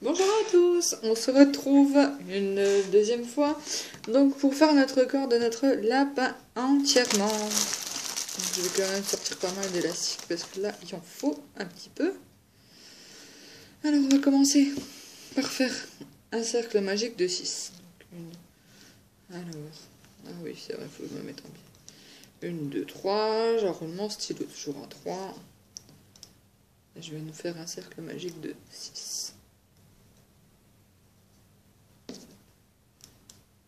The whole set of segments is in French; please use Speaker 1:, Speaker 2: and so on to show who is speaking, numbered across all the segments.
Speaker 1: Bonjour à tous, on se retrouve une deuxième fois donc pour faire notre corps de notre lapin entièrement. Donc, je vais quand même sortir pas mal d'élastique parce que là il en faut un petit peu. Alors on va commencer par faire un cercle magique de 6. Alors, ah oui c'est vrai, il faut que je me mette en bien. 1, 2, 3, j'enroule mon stylo toujours en 3. Et je vais nous faire un cercle magique de 6.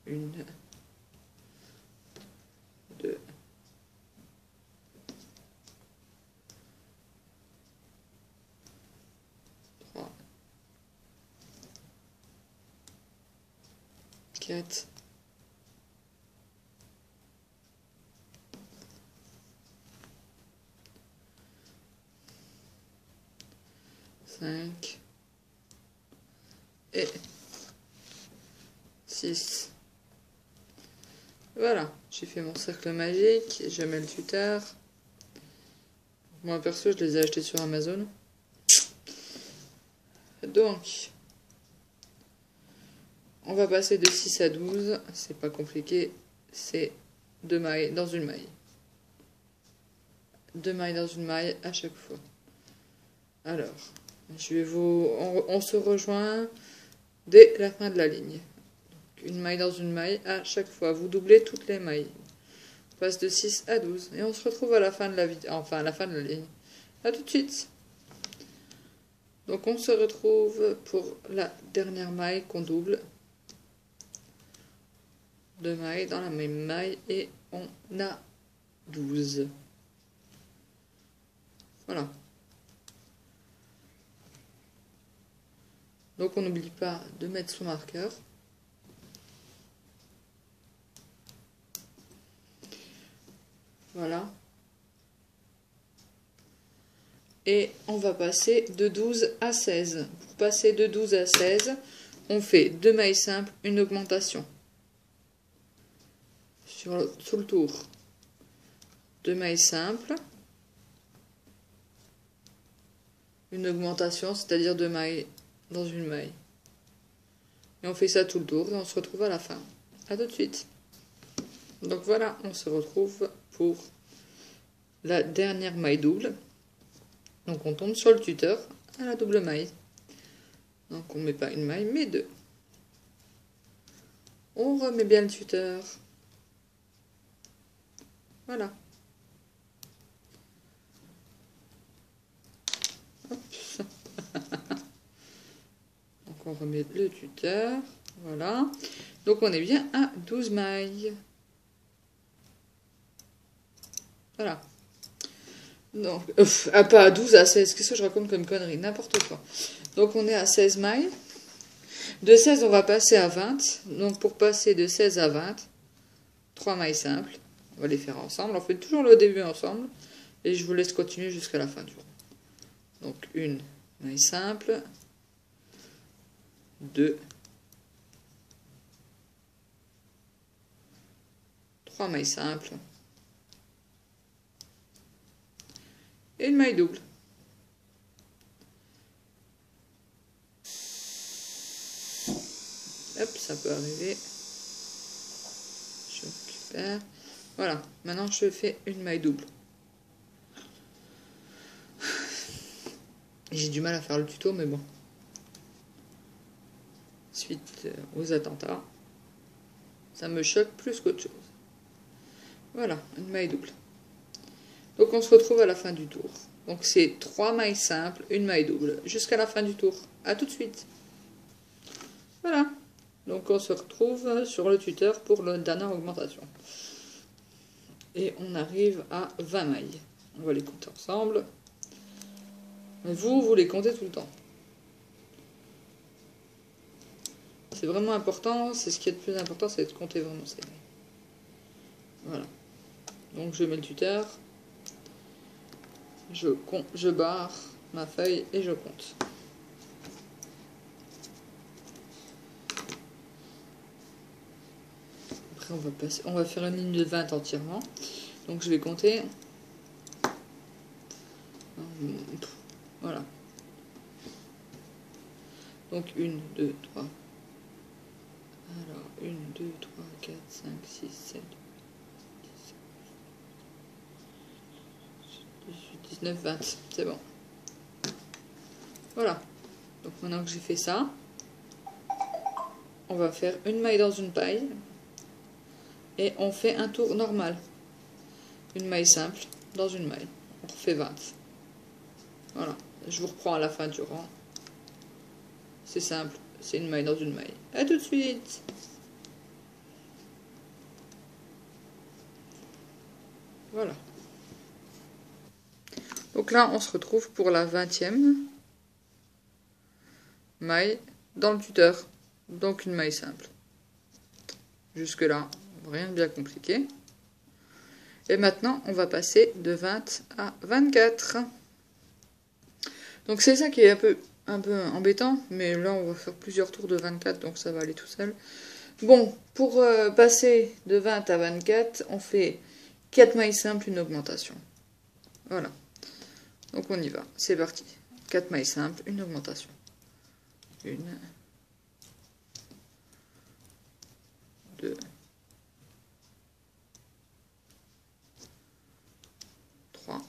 Speaker 1: 1, 2, 3, 4, 5 et 6. Voilà, j'ai fait mon cercle magique, je mets le tuteur. Moi perso, je les ai achetés sur Amazon. Donc, on va passer de 6 à 12, c'est pas compliqué, c'est 2 mailles dans une maille. 2 mailles dans une maille à chaque fois. Alors, on se rejoint dès la fin de la ligne. Donc, une maille dans une maille à chaque fois, vous doublez toutes les mailles. On passe de 6 à 12 et on se retrouve à la fin de la vidéo, enfin à la fin de la ligne. A tout de suite. Donc on se retrouve pour la dernière maille qu'on double. 2 mailles dans la même maille et on a 12. Voilà. Donc on n'oublie pas de mettre son marqueur. Voilà. Et on va passer de 12 à 16. Pour passer de 12 à 16, on fait 2 mailles simples, une augmentation. Sous le tour. 2 mailles simples. Une augmentation, c'est-à-dire 2 mailles dans une maille. Et on fait ça tout le tour et on se retrouve à la fin. A tout de suite. Donc voilà, on se retrouve pour la dernière maille double. Donc on tombe sur le tuteur à la double maille. Donc on ne met pas une maille, mais 2. On remet bien le tuteur. Voilà. Hop. Donc on remet le tuteur. Voilà. Donc on est bien à 12 mailles. Voilà. Donc, pas à 12, à 16. Qu'est-ce que je raconte comme connerie? N'importe quoi. Donc on est à 16 mailles. De 16, on va passer à 20. Donc pour passer de 16 à 20, 3 mailles simples. On va les faire ensemble. On fait toujours le début ensemble. Et je vous laisse continuer jusqu'à la fin du rond. Donc une maille simple. 2. 3 mailles simples. Et une maille double. Hop, ça peut arriver. Je récupère. Voilà, maintenant je fais une maille double. J'ai du mal à faire le tuto, mais bon. Suite aux attentats, ça me choque plus qu'autre chose. Voilà, une maille double. Donc on se retrouve à la fin du tour. Donc c'est 3 mailles simples, une maille double, jusqu'à la fin du tour. A tout de suite. Voilà. Donc on se retrouve sur le tuteur pour la dernière augmentation. Et on arrive à 20 mailles. On va les compter ensemble. Vous les comptez tout le temps. C'est vraiment important, c'est ce qui est le plus important, c'est de compter vraiment ces mailles. Voilà. Donc je mets le tuteur. Je barre ma feuille et je compte. Après on va faire une ligne de 20 entièrement. Donc je vais compter. Voilà. Donc 1, 2, 3. Alors 1, 2, 3, 4, 5, 6, 7, 18, 19, 20. C'est bon. Voilà. Donc maintenant que j'ai fait ça, on va faire une maille dans une paille. Et on fait un tour normal. Une maille simple dans une maille. On refait 20. Voilà. Je vous reprends à la fin du rang. C'est simple. C'est une maille dans une maille. À tout de suite. Voilà. Donc là, on se retrouve pour la 20e maille dans le tuteur. Donc une maille simple. Jusque là, rien de bien compliqué. Et maintenant, on va passer de 20 à 24. Donc c'est ça qui est un peu embêtant, mais là on va faire plusieurs tours de 24, donc ça va aller tout seul. Bon, pour passer de 20 à 24, on fait 4 mailles simples, une augmentation. Voilà. Donc on y va, c'est parti. 4 mailles simples, une augmentation. 1, 2, 3,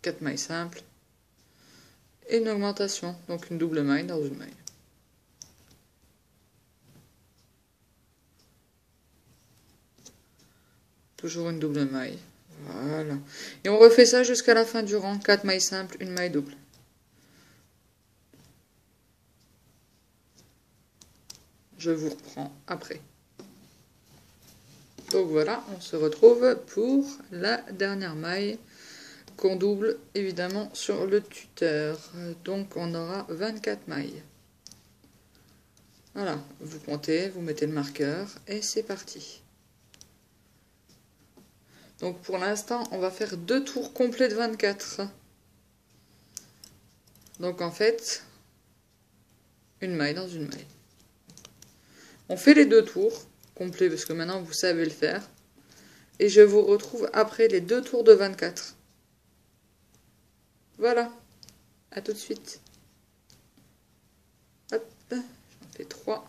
Speaker 1: 4 mailles simples et une augmentation, donc une double maille dans une maille. Toujours une double maille. Voilà. Et on refait ça jusqu'à la fin du rang. 4 mailles simples, une maille double. Je vous reprends après. Donc voilà, on se retrouve pour la dernière maille qu'on double évidemment sur le tuteur. Donc on aura 24 mailles. Voilà, vous comptez, vous mettez le marqueur et c'est parti. Donc pour l'instant, on va faire 2 tours complets de 24. Donc en fait, une maille dans une maille. On fait les 2 tours complets parce que maintenant vous savez le faire. Et je vous retrouve après les 2 tours de 24. Voilà, à tout de suite. Hop, j'en fais 3.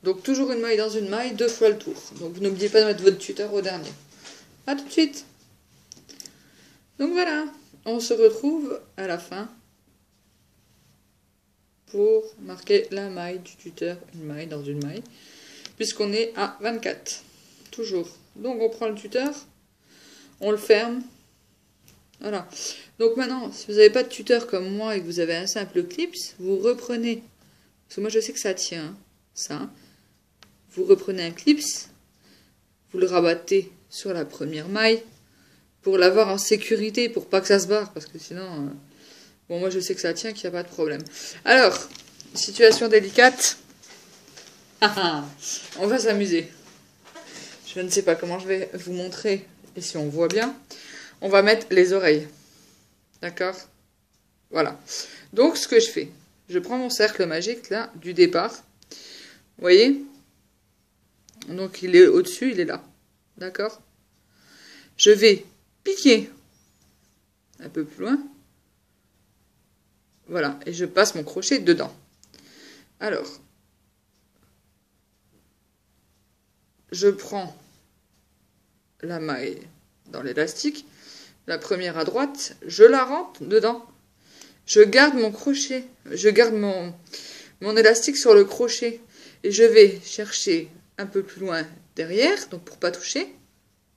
Speaker 1: Donc toujours une maille dans une maille, 2 fois le tour. Donc n'oubliez pas de mettre votre tuteur au dernier. À tout de suite. Donc voilà, on se retrouve à la fin pour marquer la maille du tuteur, une maille dans une maille, puisqu'on est à 24. Toujours. Donc on prend le tuteur, on le ferme. Voilà. Donc maintenant, si vous n'avez pas de tuteur comme moi et que vous avez un simple clips, vous reprenez, parce que moi je sais que ça tient, hein, ça. Vous reprenez un clips, vous le rabattez sur la première maille pour l'avoir en sécurité, pour pas que ça se barre, parce que sinon, bon, moi je sais que ça tient, qu'il n'y a pas de problème. Alors, situation délicate. On va s'amuser. Je ne sais pas comment je vais vous montrer, et si on voit bien. On va mettre les oreilles. D'accord? Voilà. Donc, ce que je fais, je prends mon cercle magique, là, du départ. Vous voyez? Donc, il est au-dessus, il est là. D'accord? Je vais piquer un peu plus loin. Voilà. Et je passe mon crochet dedans. Alors, je prends la maille dans l'élastique. La première à droite, je la rentre dedans. Je garde mon crochet, je garde mon élastique sur le crochet. Et je vais chercher un peu plus loin derrière, donc pour pas toucher.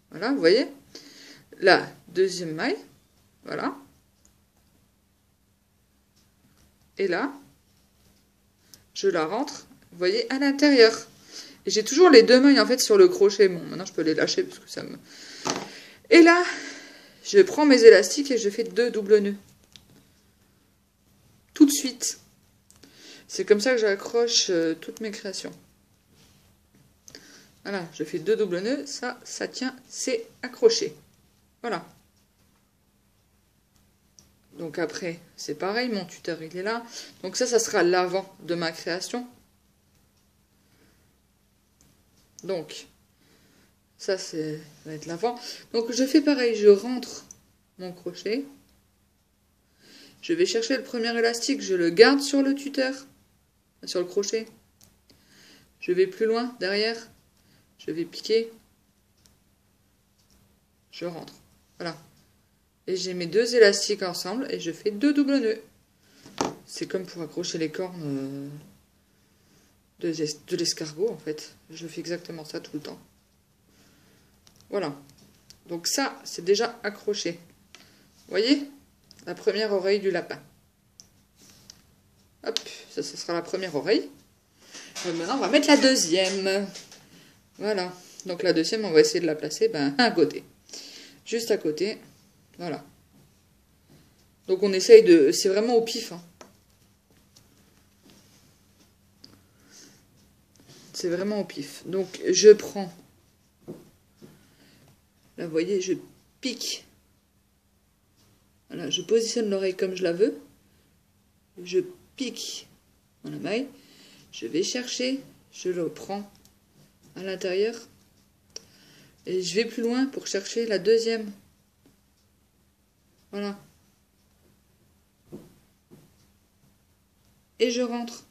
Speaker 1: Voilà, vous voyez. La deuxième maille, voilà. Et là, je la rentre, vous voyez, à l'intérieur. Et j'ai toujours les 2 mailles en fait sur le crochet. Bon, maintenant je peux les lâcher parce que ça me... Et là, je prends mes élastiques et je fais 2 doubles nœuds. Tout de suite. C'est comme ça que j'accroche toutes mes créations. Voilà, je fais 2 doubles nœuds, ça tient, c'est accroché. Voilà. Donc après, c'est pareil, mon tuteur il est là. Donc ça sera l'avant de ma création. Donc, ça va être l'avant. Donc je fais pareil, je rentre mon crochet. Je vais chercher le premier élastique, je le garde sur le tuteur, sur le crochet. Je vais plus loin, derrière, je vais piquer. Je rentre. Voilà. Et j'ai mes deux élastiques ensemble et je fais 2 doubles nœuds. C'est comme pour accrocher les cornes de l'escargot en fait. Je fais exactement ça tout le temps. Voilà. Donc ça, c'est déjà accroché. Vous voyez? La première oreille du lapin. Hop, ça sera la première oreille. Et maintenant, on va mettre la deuxième. Voilà. Donc la deuxième, on va essayer de la placer à côté. Juste à côté. Voilà. Donc on essaye de... C'est vraiment au pif. Hein. C'est vraiment au pif. Donc je prends... Là, vous voyez, je pique. Voilà, je positionne l'oreille comme je la veux. Je pique dans la maille. Je vais chercher. Je le prends à l'intérieur. Et je vais plus loin pour chercher la deuxième. Voilà. Et je rentre.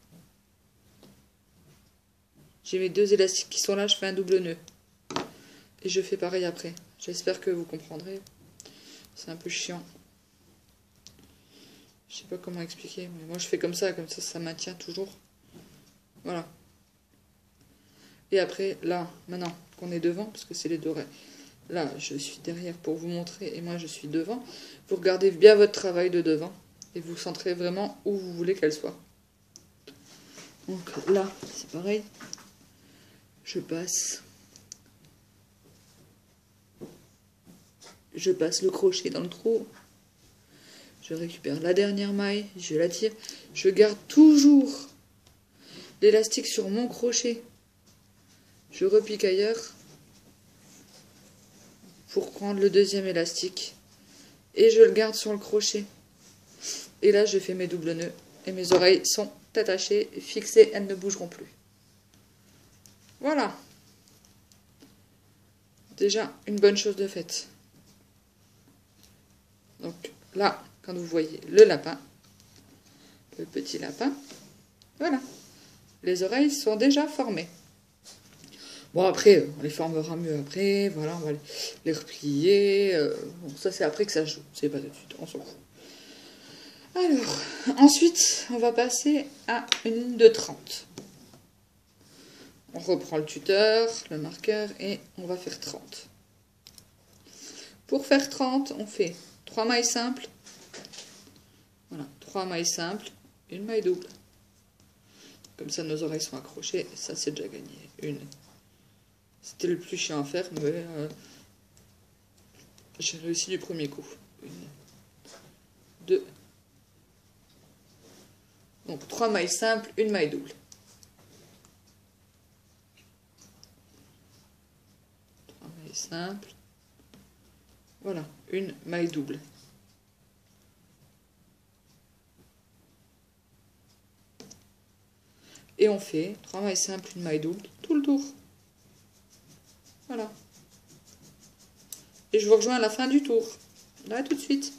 Speaker 1: J'ai mes deux élastiques qui sont là, je fais un double nœud. Et je fais pareil après. J'espère que vous comprendrez. C'est un peu chiant. Je sais pas comment expliquer, mais moi je fais comme ça ça maintient toujours. Voilà. Et après, là, maintenant qu'on est devant, parce que c'est les deux oreilles. Là, je suis derrière pour vous montrer, et moi je suis devant. Vous regardez bien votre travail de devant, et vous centrez vraiment où vous voulez qu'elle soit. Donc là, c'est pareil. Je passe le crochet dans le trou. Je récupère la dernière maille, je la tire. Je garde toujours l'élastique sur mon crochet. Je repique ailleurs pour prendre le deuxième élastique. Et je le garde sur le crochet. Et là, je fais mes doubles nœuds. Et mes oreilles sont attachées, fixées, elles ne bougeront plus. Voilà. Déjà, une bonne chose de faite. Donc là, quand vous voyez le lapin, le petit lapin, voilà. Les oreilles sont déjà formées. Bon, après, on les formera mieux après. Voilà, on va les replier. Bon, ça, c'est après que ça joue. C'est pas tout de suite, on s'en fout. Alors, ensuite, on va passer à une ligne de 30. On reprend le tuteur, le marqueur, et on va faire 30. Pour faire 30, on fait 3 mailles simples. Voilà, 3 mailles simples, une maille double. Comme ça, nos oreilles sont accrochées. Ça, c'est déjà gagné. Une. C'était le plus chiant à faire, mais j'ai réussi du premier coup. Une, deux. Donc, 3 mailles simples, une maille double. 3 mailles simples. Voilà, une maille double. Et on fait 3 mailles simples, une maille double, tout le tour. Voilà. Et je vous rejoins à la fin du tour. Là, tout de suite.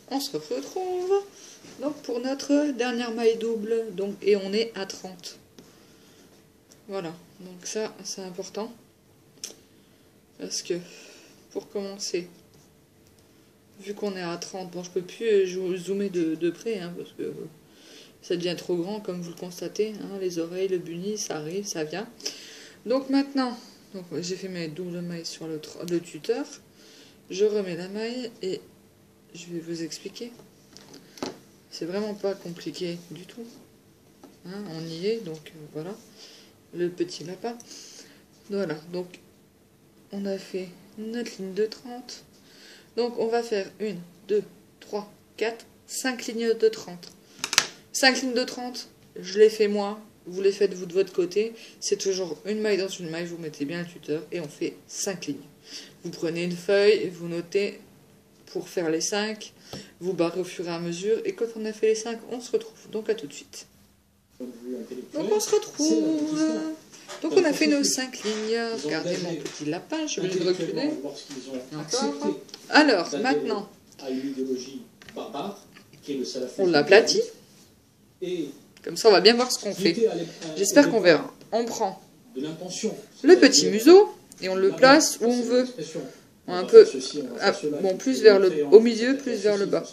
Speaker 1: On se retrouve donc pour notre dernière maille double. Donc, et on est à 30. Voilà. Donc ça, c'est important. Parce que, pour commencer, vu qu'on est à 30, bon, je peux plus zoomer de près, hein, parce que ça devient trop grand, comme vous le constatez. Hein, les oreilles, le bunny, ça arrive, ça vient. Donc maintenant, j'ai fait mes doubles mailles sur le tuteur. Je remets la maille et je vais vous expliquer. C'est vraiment pas compliqué du tout. Hein, on y est, donc voilà. Le petit lapin. Voilà, donc on a fait notre ligne de 30. Donc on va faire 1, 2, 3, 4, 5 lignes de 30. 5 lignes de 30, je les fais moi. Vous les faites vous de votre côté. C'est toujours une maille dans une maille. Vous mettez bien le tuteur et on fait 5 lignes. Vous prenez une feuille et vous notez pour faire les 5. Vous barrez au fur et à mesure. Et quand on a fait les 5, on se retrouve. Donc à tout de suite. Donc on se retrouve. Donc on a fait nos 5 lignes. Regardez mon petit lapin, je vais le reculer. Encore. Alors, maintenant, on l'aplatit. Comme ça, on va bien voir ce qu'on fait. J'espère qu'on verra. On prend le petit museau et on le place où on veut. Un peu, bon, plus vers au milieu, plus vers le bas.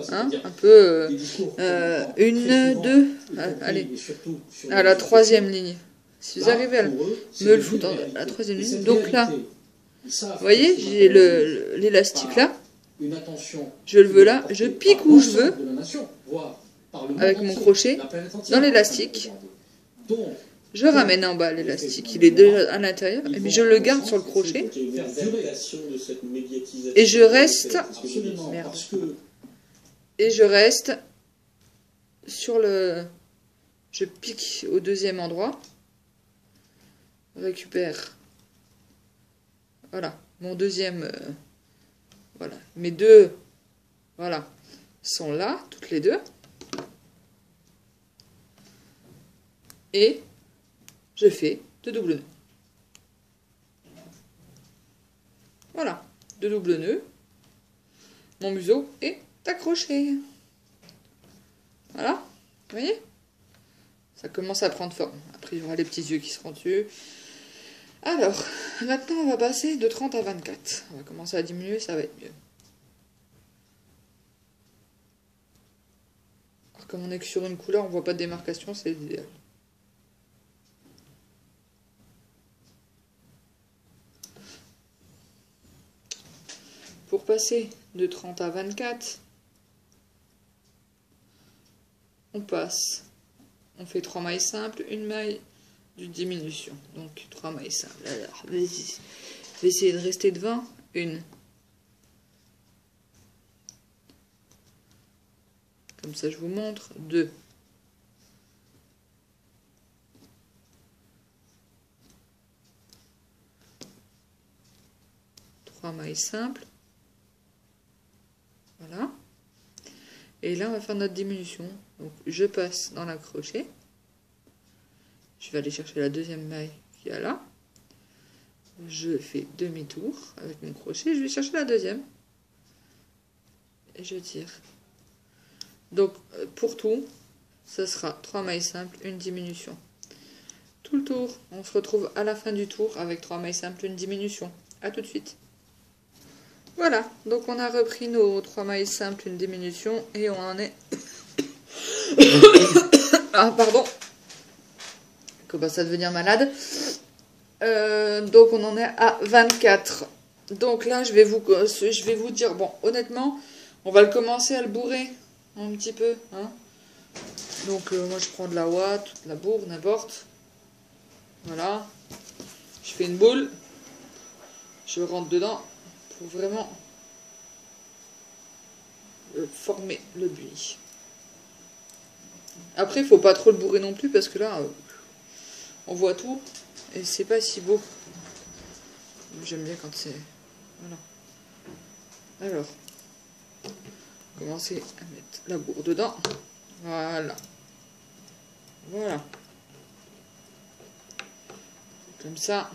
Speaker 1: Hein, un peu, une, deux, allez, à la 3e ligne. Si vous arrivez à me le foutre à la 3e ligne, donc là, vous voyez, j'ai l'élastique là, je le veux là, je pique où je veux, avec mon crochet, dans l'élastique. Je ramène en bas l'élastique, il est déjà à l'intérieur, et je le garde sur le crochet. Et je reste... Merde. Et je reste sur le... Je pique au 2e endroit. Récupère. Voilà, mon 2e... voilà, mes 2... Voilà, sont là, toutes les 2. Et... je fais 2 doubles nœuds. Voilà, 2 doubles nœuds. Mon museau est accroché. Voilà, vous voyez? Ça commence à prendre forme. Après, il y aura les petits yeux qui seront dessus. Alors, maintenant, on va passer de 30 à 24. On va commencer à diminuer, ça va être mieux. Alors, comme on est que sur une couleur, on voit pas de démarcation, c'est l'idéal. Pour passer de 30 à 24, on passe, on fait 3 mailles simples, une maille de diminution. Donc 3 mailles simples. Alors, je vais essayer de rester devant. Une. Comme ça, je vous montre. 2. 3 mailles simples. Voilà. Et là, on va faire notre diminution. Donc, je passe dans la crochet. Je vais aller chercher la 2e maille qui est là. Je fais demi-tour avec mon crochet. Je vais chercher la 2e. Et je tire. Donc, pour tout, ce sera 3 mailles simples, une diminution. Tout le tour. On se retrouve à la fin du tour avec 3 mailles simples, une diminution. A tout de suite. Voilà, donc on a repris nos 3 mailles simples, une diminution, et on en est... ah, pardon. Je commence à devenir malade. Donc on en est à 24. Donc là, je vais vous dire, bon, honnêtement, on va commencer à le bourrer un petit peu. Hein. Donc moi, je prends de la ouate, de la bourre, n'importe. Voilà. Je fais une boule. Je rentre dedans. Pour vraiment former le buis. Après, il faut pas trop le bourrer non plus parce que là, on voit tout et c'est pas si beau. J'aime bien quand c'est... Voilà. Alors, commencez à mettre la bourre dedans. Voilà. Voilà. Comme ça,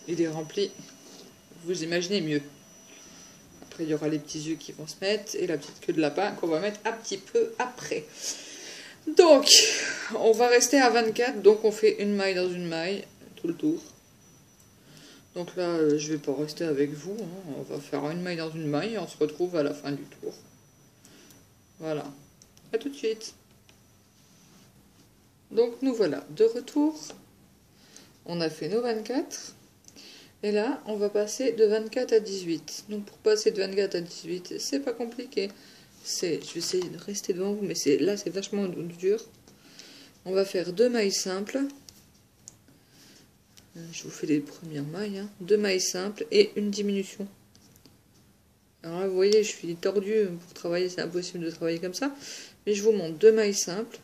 Speaker 1: il est rempli. Vous imaginez mieux. Après, il y aura les petits yeux qui vont se mettre et la petite queue de lapin qu'on va mettre un petit peu après. Donc, on va rester à 24. Donc, on fait une maille dans une maille, tout le tour. Donc là, je vais pas rester avec vous. Hein. On va faire une maille dans une maille et on se retrouve à la fin du tour. Voilà. À tout de suite. Donc, nous voilà de retour. On a fait nos 24. Et là, on va passer de 24 à 18. Donc, pour passer de 24 à 18, c'est pas compliqué. Je vais essayer de rester devant vous, mais là, c'est vachement dur. On va faire 2 mailles simples. Je vous fais les premières mailles. Hein. 2 mailles simples et une diminution. Alors là, vous voyez, je suis tordue pour travailler. C'est impossible de travailler comme ça. Mais je vous montre 2 mailles simples.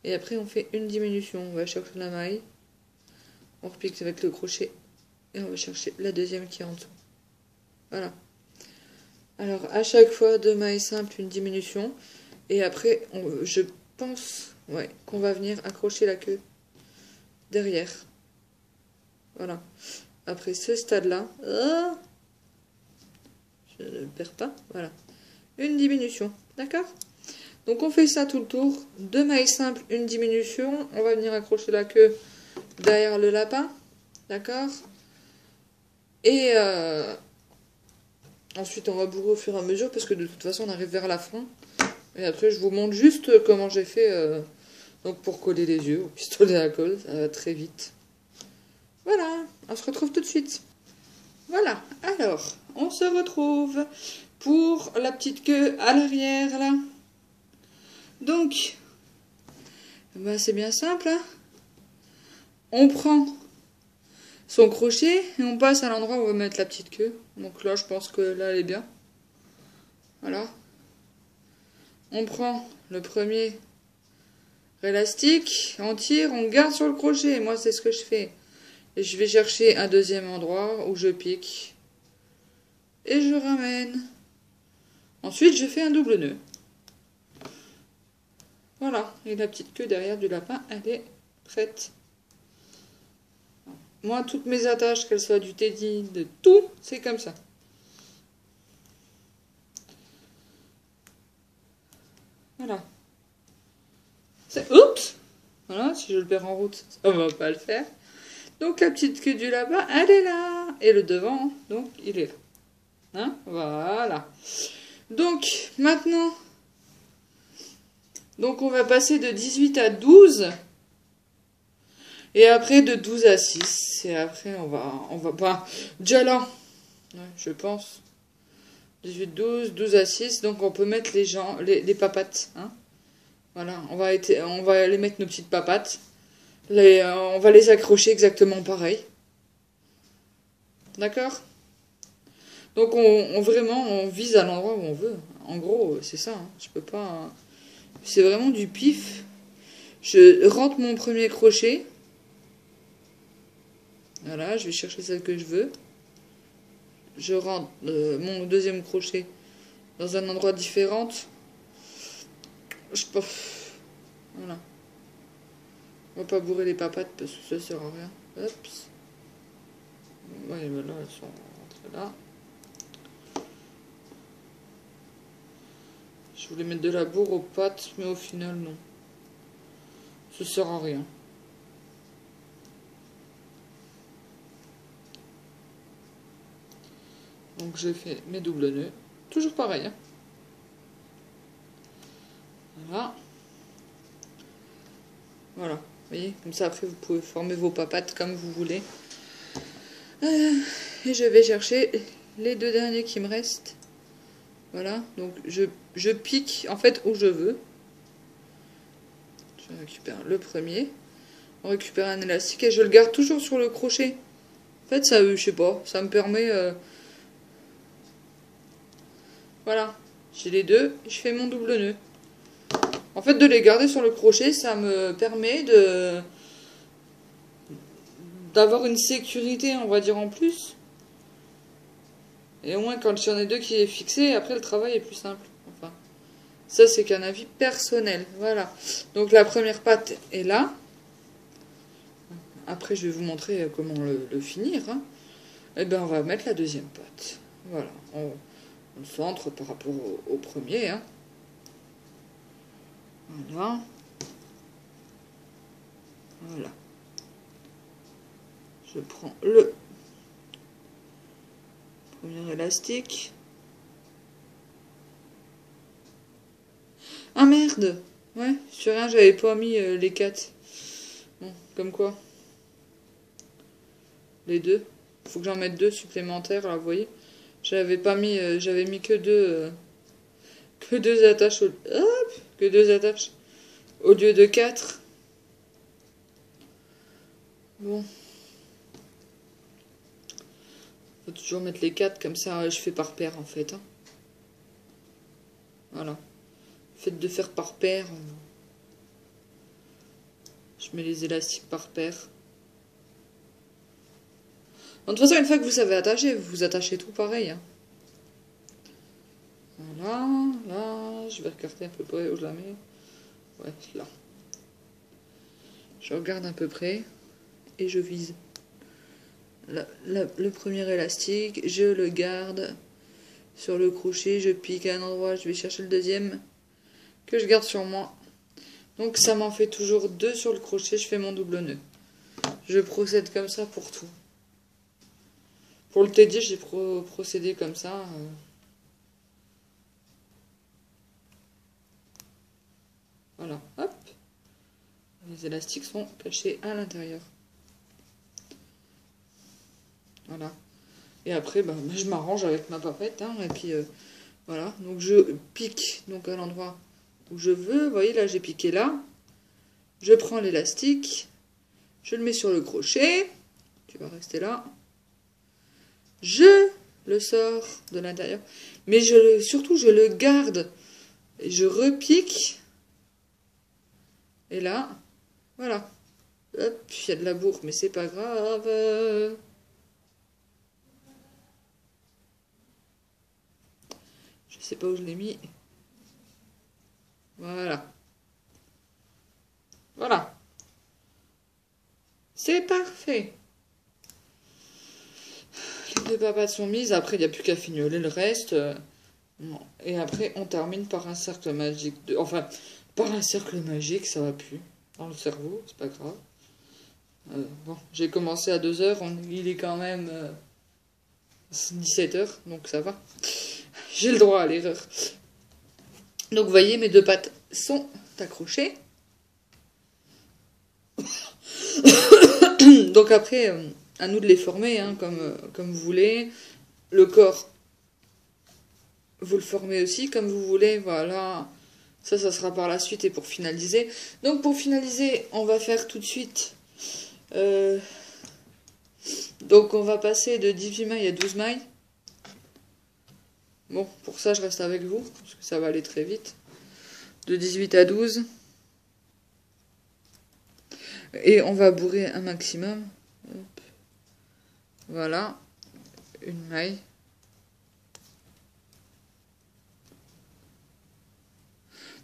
Speaker 1: Et après, on fait une diminution. On va chercher la maille. On repique avec le crochet. Et on va chercher la 2e qui est en dessous. Voilà. Alors, à chaque fois, 2 mailles simples, une diminution. Et après, je pense qu'on va venir accrocher la queue derrière. Voilà. Après ce stade-là, je ne perds pas, voilà. Une diminution, d'accord? Donc on fait ça tout le tour. 2 mailles simples, une diminution. On va venir accrocher la queue derrière le lapin, d'accord? Et ensuite on va bourrer au fur et à mesure parce que de toute façon on arrive vers la fin. Et après je vous montre juste comment j'ai fait donc pour coller les yeux au pistolet à colle, ça va très vite. Voilà, on se retrouve tout de suite. Voilà, alors on se retrouve pour la petite queue à l'arrière là. Donc, ben, c'est bien simple, hein. On prend son crochet et on passe à l'endroit où on va mettre la petite queue. Donc là je pense que là elle est bien. Voilà. On prend le premier élastique, on tire, on garde sur le crochet. Moi c'est ce que je fais. Et je vais chercher un deuxième endroit où je pique. Et je ramène. Ensuite je fais un double nœud. Voilà. Et la petite queue derrière du lapin, elle est prête. Moi toutes mes attaches, qu'elles soient du teddy, de tout, c'est comme ça. Voilà. Oups! Voilà, si je le perds en route, ça va pas le faire. Donc la petite queue du lapin, elle est là. Et le devant, donc, il est là. Hein? Voilà. Donc, maintenant, donc on va passer de 18 à 12. Et après de 12 à 6. Et après, on va pas... Déjà là, ouais, je pense. 18, 12, 12 à 6. Donc on peut mettre les papates. Hein? Voilà, on va aller mettre nos petites papates. On va les accrocher exactement pareil. D'accord? Donc vraiment, on vise à l'endroit où on veut. En gros, c'est ça. Hein. Je peux pas... C'est vraiment du pif. Je rentre mon premier crochet. Voilà, je vais chercher celle que je veux. Je rentre mon deuxième crochet dans un endroit différent. Je peux... Voilà. On va pas bourrer les papates parce que ça sert à rien. Hop. Ouais, voilà, elles sont rentrées là. Je voulais mettre de la bourre aux pattes, mais au final, non. Ça sert à rien. Donc j'ai fait mes doubles nœuds. Toujours pareil. Hein. Voilà. Voilà. Vous voyez, comme ça après vous pouvez former vos papates comme vous voulez. Et je vais chercher les deux derniers qui me restent. Voilà. Donc je pique en fait où je veux. Je récupère le premier. On récupère un élastique et je le garde toujours sur le crochet. En fait, ça, je sais pas, ça me permet... Voilà, j'ai les deux, je fais mon double nœud. En fait, de les garder sur le crochet, ça me permet d'avoir une sécurité, on va dire, en plus. Et au moins, quand j'en ai deux qui est fixé, après, le travail est plus simple. Enfin, ça, c'est qu'un avis personnel. Voilà. Donc, la première patte est là. Après, je vais vous montrer comment le finir. Hein. Et bien, on va mettre la deuxième patte. Voilà. On le centre par rapport au premier. Hein. Voilà. Voilà. Je prends le premier élastique. Ah merde! Ouais, sur un, j'avais pas mis les 4. Bon, comme quoi. Les deux. Faut que j'en mette 2 supplémentaires, là, vous voyez. J'avais pas mis, j'avais mis que deux attaches, hop, que 2 attaches au lieu de 4. Bon. Faut toujours mettre les 4, comme ça je fais par paire en fait. Hein. Voilà. Le fait de faire par paire, je mets les élastiques par paire. De toute façon, une fois que vous savez attacher, vous attachez tout pareil. Hein. Voilà, là, je vais regarder à peu près où je la mets. Ouais, là. Je regarde à peu près. et je vise. Le premier élastique, je le garde sur le crochet, je pique à un endroit, je vais chercher le deuxième que je garde sur moi. Donc ça m'en fait toujours 2 sur le crochet, je fais mon double nœud. Je procède comme ça pour tout. Pour le T10, j'ai procédé comme ça. Voilà, hop. Les élastiques sont cachés à l'intérieur. Voilà. Et après, je m'arrange avec ma papette. Hein, et puis, voilà. Donc, je pique donc à l'endroit où je veux. Vous voyez, là, j'ai piqué là. Je prends l'élastique. Je le mets sur le crochet. Tu vas rester là. Je le sors de l'intérieur. Mais surtout, je le garde. Et je repique. Et là, voilà. Hop, il y a de la bourre, mais c'est pas grave. Je sais pas où je l'ai mis. Voilà. Voilà. C'est parfait. Les 2 papates sont mises. Après, il n'y a plus qu'à fignoler le reste. Non. Et après, on termine par un cercle magique. Enfin, par un cercle magique, ça va plus. Dans le cerveau, c'est pas grave. Bon, j'ai commencé à 2h. Il est quand même 17h, donc ça va. J'ai le droit à l'erreur. Donc, vous voyez, mes 2 pattes sont accrochées. Donc après, à nous de les former, hein, comme vous voulez. Le corps, vous le formez aussi comme vous voulez. Voilà. Ça sera par la suite et pour finaliser. Donc pour finaliser, on va faire tout de suite. Donc on va passer de 18 mailles à 12 mailles. Bon, pour ça, je reste avec vous, parce que ça va aller très vite. De 18 à 12. Et on va bourrer un maximum. Hop. Voilà. Une maille.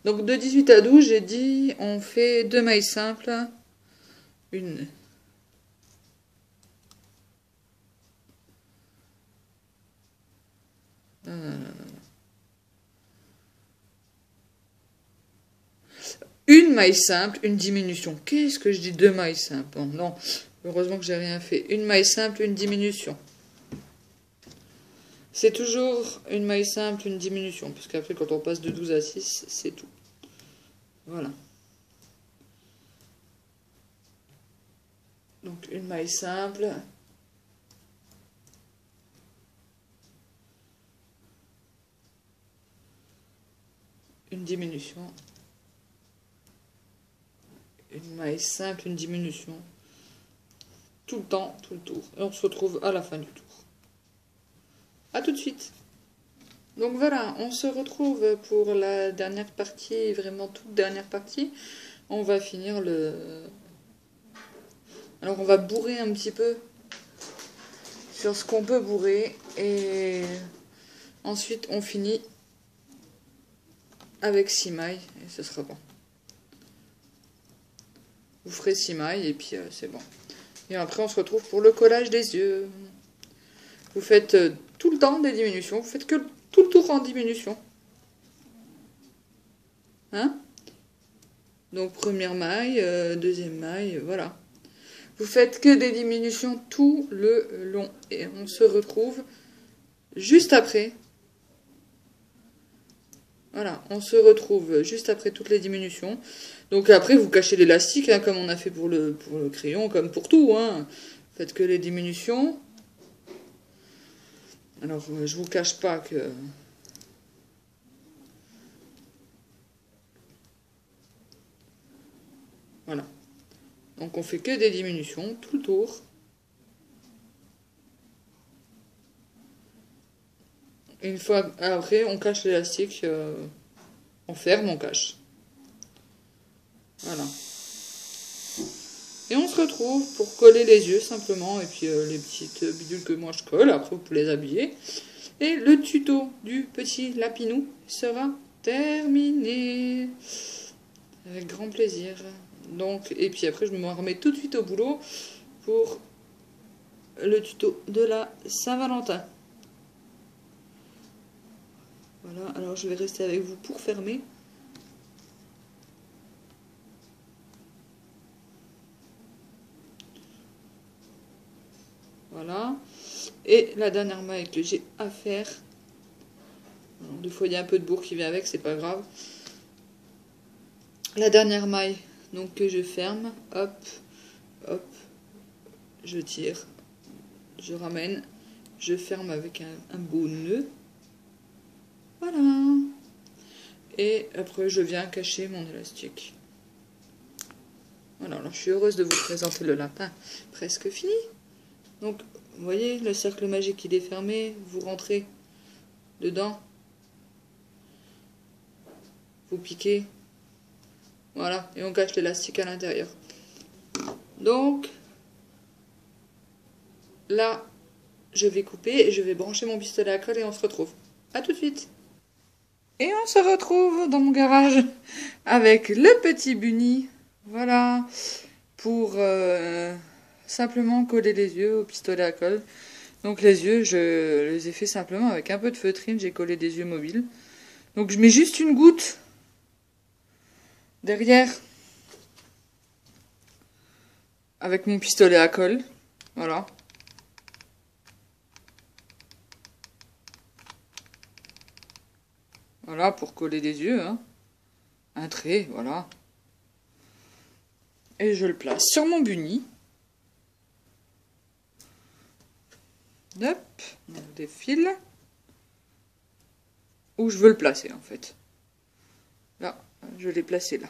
Speaker 1: Donc de 18 à 12, j'ai dit, on fait 2 mailles simples. Une. Une maille simple, une diminution. Qu'est-ce que je dis 2 mailles simples? Non, heureusement que j'ai rien fait. Une maille simple, une diminution. C'est toujours une maille simple, une diminution. Parce qu'après, quand on passe de 12 à 6, c'est tout. Voilà. Donc une maille simple. Une diminution. Une maille simple, une diminution. Tout le temps, tout le tour. Et on se retrouve à la fin du tour. A tout de suite. Donc voilà, on se retrouve pour la dernière partie, vraiment toute dernière partie. On va finir le... Alors on va bourrer un petit peu sur ce qu'on peut bourrer. Et ensuite on finit avec 6 mailles et ce sera bon. Vous ferez 6 mailles et puis c'est bon. Et après on se retrouve pour le collage des yeux. Vous faites tout le temps des diminutions. Vous faites que tout le tour en diminution. Hein? Donc première maille, deuxième maille, voilà. Vous faites que des diminutions tout le long. Et on se retrouve juste après. Voilà, on se retrouve juste après toutes les diminutions. Donc après, vous cachez l'élastique, hein, comme on a fait pour le crayon, comme pour tout. Hein. Faites que les diminutions. Alors, je vous cache pas que... Voilà. Donc on fait que des diminutions tout le tour. Une fois après, on cache l'élastique, on ferme, on cache. Voilà. Et on se retrouve pour coller les yeux simplement, et puis les petites bidules que moi je colle, après vous pouvez les habiller. Et le tuto du petit lapinou sera terminé. Avec grand plaisir. Donc, et puis après je me remets tout de suite au boulot pour le tuto de la Saint-Valentin. Voilà, alors je vais rester avec vous pour fermer. Voilà. Et la dernière maille que j'ai à faire. Alors, des fois il y a un peu de bourre qui vient avec, c'est pas grave. La dernière maille donc que je ferme, hop, hop, je tire, je ramène, je ferme avec un beau nœud. Voilà. Et après je viens cacher mon élastique. Voilà, alors je suis heureuse de vous présenter le lapin presque fini. Donc vous voyez le cercle magique il est fermé, vous rentrez dedans, vous piquez. Voilà, et on cache l'élastique à l'intérieur. Donc, là, je vais couper et je vais brancher mon pistolet à colle et on se retrouve. A tout de suite. Et on se retrouve dans mon garage avec le petit bunny. Voilà, pour simplement coller les yeux au pistolet à colle. Donc les yeux, je les ai fait simplement avec un peu de feutrine. J'ai collé des yeux mobiles. Donc je mets juste une goutte derrière avec mon pistolet à colle, voilà. Voilà pour coller les yeux, hein. Un trait, voilà. Et je le place sur mon bunny. Hop, on défile. Où je veux le placer en fait. Là, je l'ai placé là.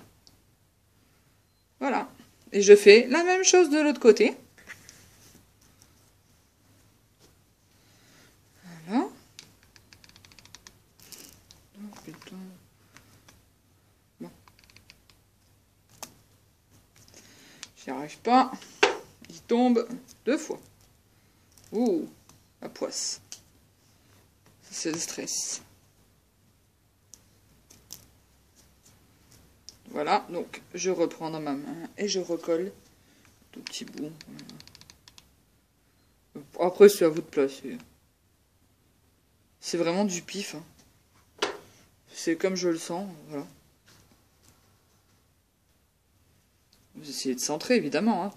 Speaker 1: Voilà. Et je fais la même chose de l'autre côté. Voilà. Oh putain. Bon. J'y arrive pas. Il tombe 2 fois. Ouh, la poisse. C'est le stress. Voilà, donc je reprends dans ma main et je recolle tout petit bout. Après, c'est à vous de placer. C'est vraiment du pif. Hein. C'est comme je le sens, voilà. Vous essayez de centrer, évidemment. Hein.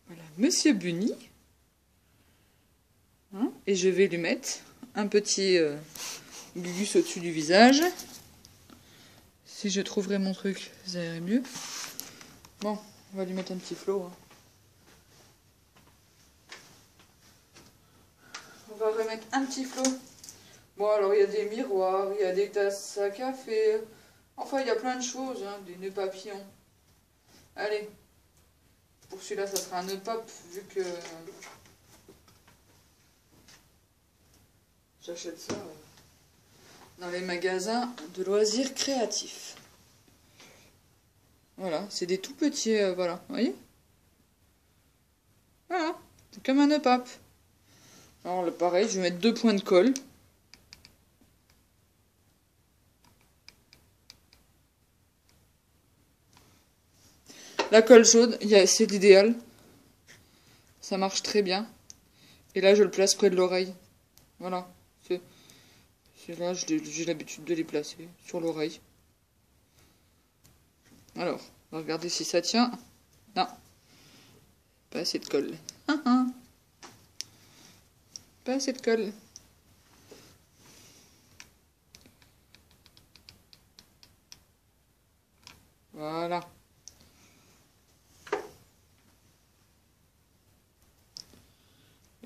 Speaker 1: Voilà, Monsieur Bunny. Hein, et je vais lui mettre un petit gugus au-dessus du visage. Si je trouverais mon truc, ça irait mieux. Bon, on va lui mettre un petit flot. Hein. On va remettre un petit flot. Bon, alors il y a des miroirs, il y a des tasses à café. Enfin, il y a plein de choses, hein, des nœuds papillons. Allez, pour celui-là, ça sera un nœud pop, vu que j'achète ça dans les magasins de loisirs créatifs. Voilà, c'est des tout petits, voilà, vous voyez? Voilà, c'est comme un nœud pape. Alors là, pareil, je vais mettre 2 points de colle. La colle chaude, c'est l'idéal. Ça marche très bien. Et là, je le place près de l'oreille. Voilà, c'est là, j'ai l'habitude de les placer sur l'oreille. Alors, on va regarder si ça tient. Non. Pas assez de colle. Pas assez de colle. Voilà.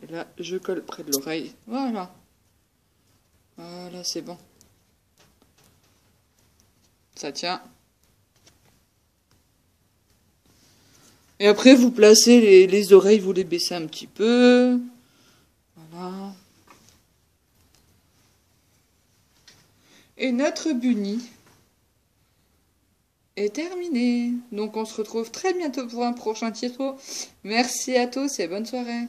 Speaker 1: Et là, je colle près de l'oreille. Voilà. Voilà, c'est bon. Ça tient. Et après, vous placez les oreilles, vous les baissez un petit peu. Voilà. Et notre bunny est terminé. Donc, on se retrouve très bientôt pour un prochain tuto. Merci à tous et bonne soirée.